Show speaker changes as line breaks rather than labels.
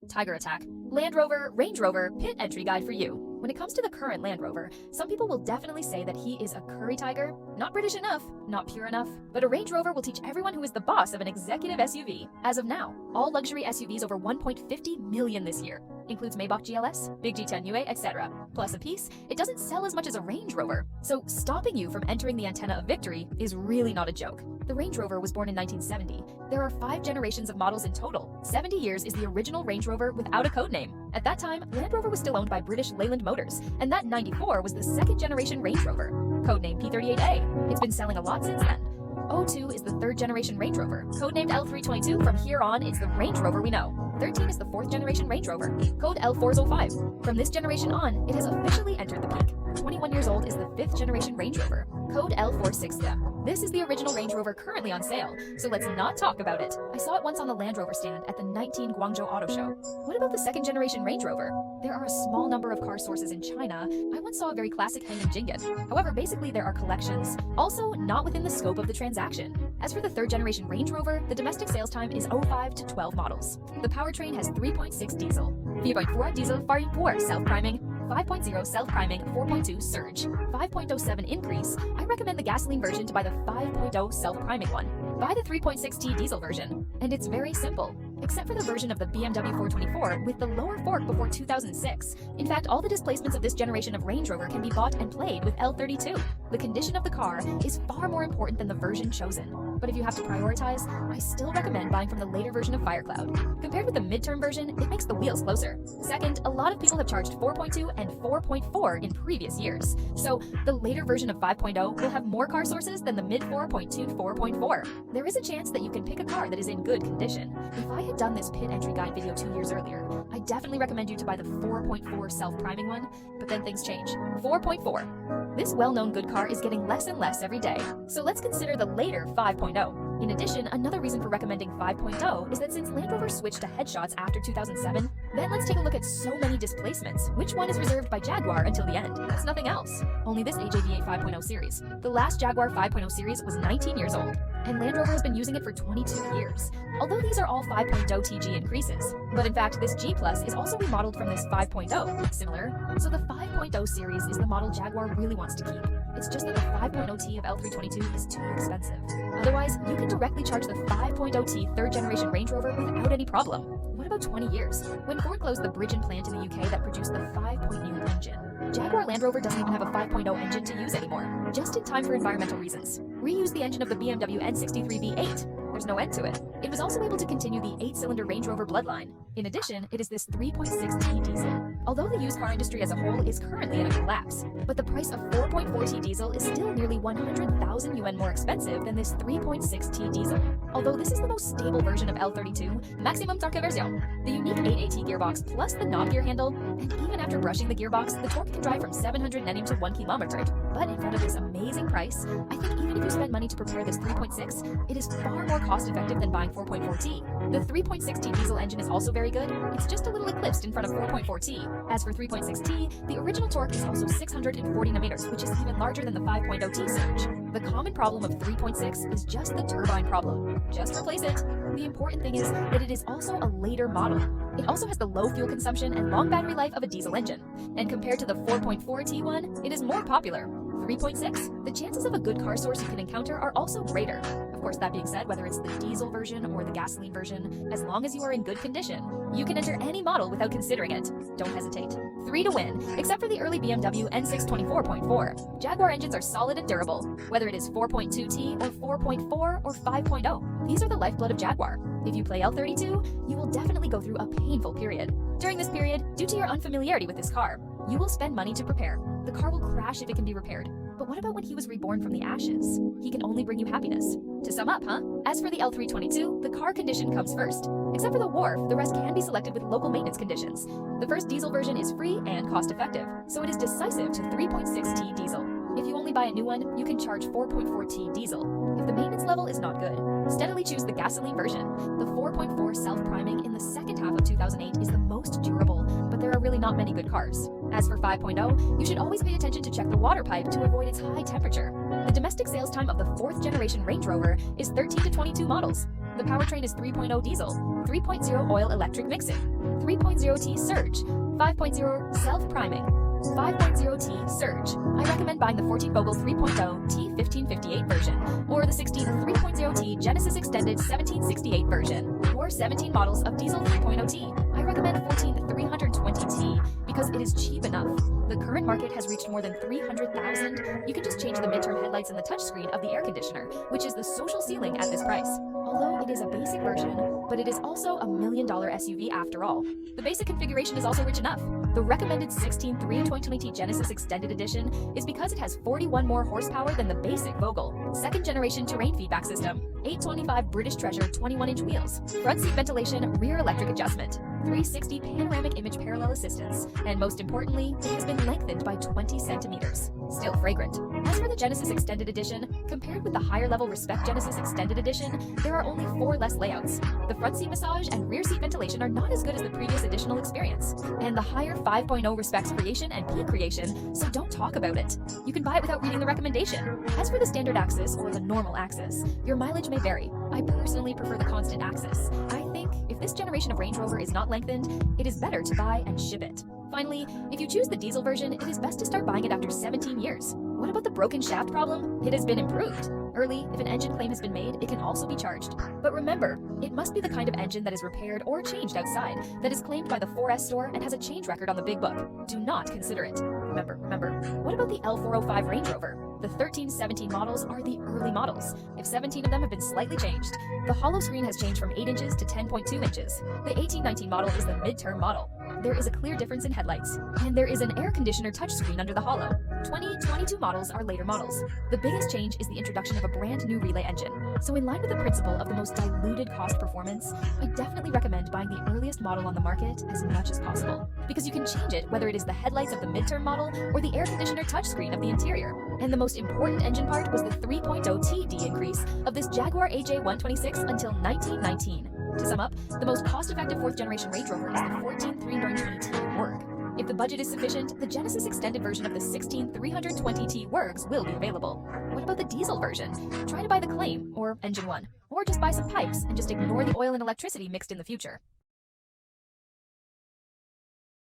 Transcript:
Tiger Attack. Land Rover, Range Rover, pit entry guide for you. When it comes to the current Land Rover, some people will definitely say that he is a curry tiger. Not British enough, not pure enough, but a Range Rover will teach everyone who is the boss of an executive SUV. As of now, all luxury SUVs over 1.50 million this year. Includes Maybach GLS, Big G10 UA, etc. Plus a piece, it doesn't sell as much as a Range Rover. So stopping you from entering the antenna of victory is really not a joke. The Range Rover was born in 1970. There are 5 generations of models in total. 70 years is the original Range Rover without a code name. At that time, Land Rover was still owned by British Leyland Motors, and that 94 was the 2nd generation Range Rover, codenamed P38A. It's been selling a lot since then. O2 is the 3rd generation Range Rover, codenamed L322. From here on, it's the Range Rover we know. 13 is the 4th generation Range Rover, code L405. From this generation on, it has officially entered the peak. 21 years old is the 5th generation Range Rover, code L460. This is the original Range Rover currently on sale, so let's not talk about it. I saw it once on the Land Rover stand at the 19 Guangzhou Auto Show. What about the 2nd generation Range Rover? There are a small number of car sources in China. I once saw a very classic Heng and Jingen. However, basically there are collections, also not within the scope of the transaction. As for the 3rd generation Range Rover, the domestic sales time is 05 to 12 models. The powertrain has 3.6 diesel, 4.4 diesel Farimpur self-priming, 5.0 self-priming, 4.2 surge, 5.07 increase. I recommend the gasoline version to buy the 5.0 self-priming one. Buy the 3.6T diesel version, and it's very simple. Except for the version of the BMW 424 with the lower fork before 2006. In fact, all the displacements of this generation of Range Rover can be bought and played with L32. The condition of the car is far more important than the version chosen. But if you have to prioritize, I still recommend buying from the later version of Firecloud. Compared with the midterm version, it makes the wheels closer. Second, a lot of people have charged 4.2 and 4.4 in previous years. So the later version of 5.0 will have more car sources than the mid 4.2 to 4.4. There is a chance that you can pick a car that is in good condition. If I had done this pit entry guide video 2 years earlier, I definitely recommend you to buy the 4.4 self-priming one, but then things change. 4.4. This well-known good car is getting less and less every day, so let's consider the later 5.0. In addition, another reason for recommending 5.0 is that since Land Rover switched to headshots after 2007, then let's take a look at so many displacements. Which one is reserved by Jaguar until the end? That's nothing else. Only this AJV8 5.0 series. The last Jaguar 5.0 series was 19 years old, and Land Rover has been using it for 22 years. Although these are all 5.0 TG increases, but in fact this G Plus is also remodeled from this 5.0, similar. So the 5.0 series is the model Jaguar really wants to keep. It's just that the 5.0T of L322 is too expensive. Otherwise, you can directly charge the 5.0T 3rd generation Range Rover without any problem. What about 20 years? When Ford closed the Bridgen plant in the UK that produced the 5.0 engine, Jaguar Land Rover doesn't even have a 5.0 engine to use anymore, just in time for environmental reasons. Reuse the engine of the BMW N63 V8. There's no end to it. It was also able to continue the 8-cylinder Range Rover bloodline. In addition, it is this 3.6T diesel. Although the used car industry as a whole is currently in a collapse, but the price of 4.4T diesel is still nearly 100,000 yuan more expensive than this 3.6T diesel. Although this is the most stable version of L32, maximum torque version, the unique 8AT gearbox plus the knob gear handle, and even after brushing the gearbox, the torque can drive from 700 Nm to 1 km. But in front of this amazing price, I think even if you spend money to prepare this 3.6, it is far more cost-effective than buying 4.4T. The 3.6T diesel engine is also very good, it's just a little eclipsed in front of 4.4T. As for 3.6T, the original torque is also 640 Nm, which is even larger than the 5.0T surge. The common problem of 3.6 is just the turbine problem. Just replace it. The important thing is that it is also a later model. It also has the low fuel consumption and long battery life of a diesel engine. And compared to the 4.4T one, it is more popular. 3.6, the chances of a good car source you can encounter are also greater. Of course, that being said, whether it's the diesel version or the gasoline version, as long as you are in good condition, you can enter any model without considering it. Don't hesitate. 3 to win, except for the early BMW N624.4. Jaguar engines are solid and durable, whether it is 4.2T or 4.4 or 5.0. These are the lifeblood of Jaguar. If you play L32, you will definitely go through a painful period. During this period, due to your unfamiliarity with this car, you will spend money to prepare. The car will crash if it can be repaired. But what about when he was reborn from the ashes? He can only bring you happiness. To sum up, As for the L322, the car condition comes first. Except for the wharf, the rest can be selected with local maintenance conditions. The first diesel version is free and cost-effective, so it is decisive to 3.6T diesel. If you only buy a new one, you can charge 4.4T diesel. If the maintenance level is not good, steadily choose the gasoline version. The 4.4 self-priming in the second half of 2008 is the most durable, but there are really not many good cars. As for 5.0, you should always pay attention to check the water pipe to avoid its high temperature. The domestic sales time of the 4th generation Range Rover is 13 to 22 models. The powertrain is 3.0 diesel, 3.0 oil electric mixing, 3.0 5.0T Surge, 5.0 Self-Priming, 5.0T Surge. I recommend buying the 14 Vogel 3.0 T1558 version, or the 16 3.0T Genesis Extended 1768 version, or 17 models of Diesel 3.0T. I recommend 14 320T because it is cheap enough. The current market has reached more than 300,000. You can just change the midterm headlights and the touchscreen of the air conditioner, which is the social ceiling at this price. Although it is a basic version, but it is also a $1 million SUV after all. The basic configuration is also rich enough. The recommended 16 320T Genesis Extended Edition is because it has 41 more horsepower than the basic Vogel. Second generation terrain feedback system, 825 British Treasure 21-inch wheels, front seat ventilation, rear electric adjustment, 360 panoramic image parallel assistance, and most importantly, it has been lengthened by 20 centimeters. Still fragrant. As for the Genesis Extended Edition, compared with the higher level Respect Genesis Extended Edition, there are only 4 less layouts. The front seat massage and rear seat ventilation are not as good as the previous additional experience, and the higher 5.0 respects Creation and P Creation, so don't talk about it. You can buy it without reading the recommendation. As for the standard axis or the normal axis, your mileage may vary. I personally prefer the constant axis. I think if this generation of Range Rover is not lengthened, it is better to buy and ship it. Finally, if you choose the diesel version, it is best to start buying it after 17 years. What about the broken shaft problem? It has been improved. Early, if an engine claim has been made, it can also be charged. But remember, it must be the kind of engine that is repaired or changed outside, that is claimed by the 4S store and has a change record on the big book. Do not consider it. Remember. What about the L405 Range Rover? The 13-17 models are the early models. If 17 of them have been slightly changed, the hollow screen has changed from 8 inches to 10.2 inches. The 18-19 model is the midterm model. There is a clear difference in headlights, and there is an air conditioner touchscreen under the hollow. 2022 models are later models. The biggest change is the introduction of a brand new relay engine. So in line with the principle of the most diluted cost performance, I definitely recommend buying the earliest model on the market as much as possible, because you can change it whether it is the headlights of the midterm model or the air conditioner touchscreen of the interior. And the most important engine part was the 3.0 TD increase of this Jaguar AJ126 until 1919. To sum up, the most cost-effective 4th generation Range Rover is the 14 320T Work. If the budget is sufficient, the Genesis extended version of the 16 320T Works will be available. What about the diesel version? Try to buy the Claim, or Engine 1, or just buy some pipes and just ignore the oil and electricity mixed in the future.